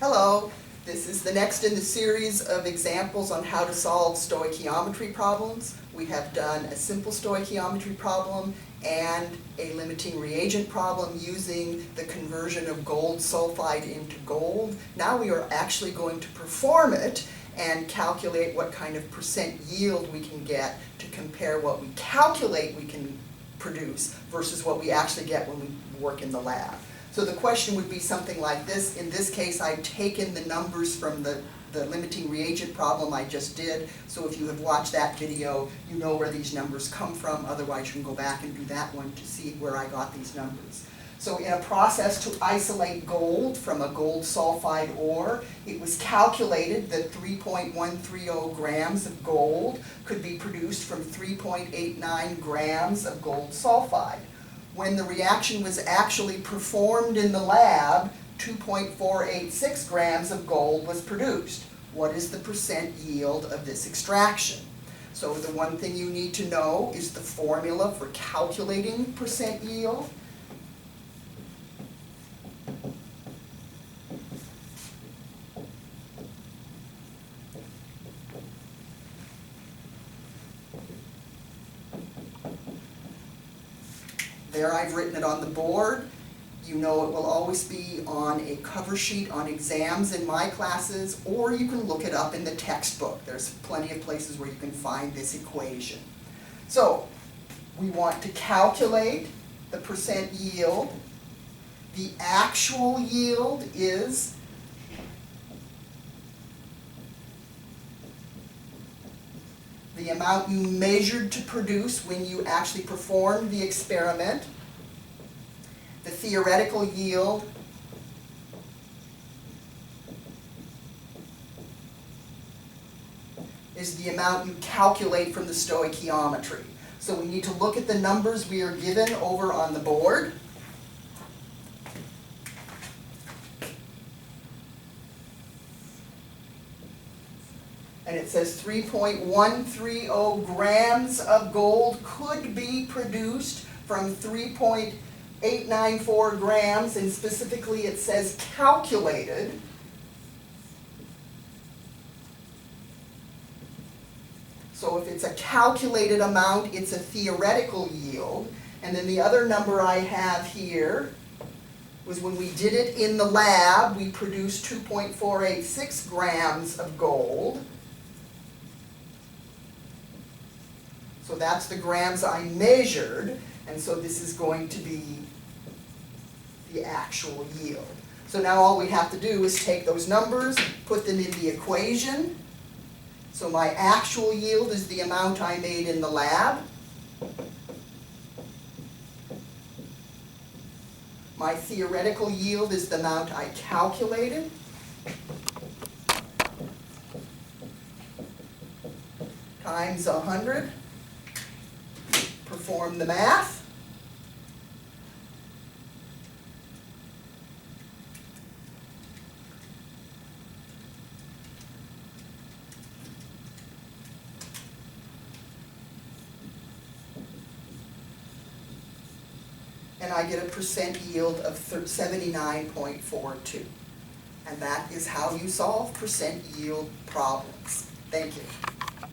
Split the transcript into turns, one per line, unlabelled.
Hello, this is the next in the series of examples on how to solve stoichiometry problems. We have done a simple stoichiometry problem and a limiting reagent problem using the conversion of gold sulfide into gold. Now we are actually going to perform it and calculate what kind of percent yield we can get to compare what we calculate we can produce versus what we actually get when we work in the lab. So the question would be something like this. In this case, I've taken the numbers from the limiting reagent problem I just did. So if you have watched that video, you know where these numbers come from. Otherwise, you can go back and do that one to see where I got these numbers. So in a process to isolate gold from a gold sulfide ore, it was calculated that 3.130 grams of gold could be produced from 3.89 grams of gold sulfide. When the reaction was actually performed in the lab, 2.486 grams of gold was produced. What is the percent yield of this extraction? So the one thing you need to know is the formula for calculating percent yield. There I've written it on the board. You know it will always be on a cover sheet on exams in my classes, or you can look it up in the textbook. There's plenty of places where you can find this equation. So we want to calculate the percent yield. The actual yield is the amount you measured to produce when you actually performed the experiment. The theoretical yield is the amount you calculate from the stoichiometry. So we need to look at the numbers we are given over on the board. And it says 3.130 grams of gold could be produced from 3.894 grams, and specifically it says calculated. So if it's a calculated amount, it's a theoretical yield. And then the other number I have here was when we did it in the lab, we produced 2.486 grams of gold. So that's the grams I measured, and so this is going to be the actual yield. So now all we have to do is take those numbers, put them in the equation. So my actual yield is the amount I made in the lab. My theoretical yield is the amount I calculated. Times 100. Perform the math. And I get a percent yield of 79.42. And that is how you solve percent yield problems. Thank you.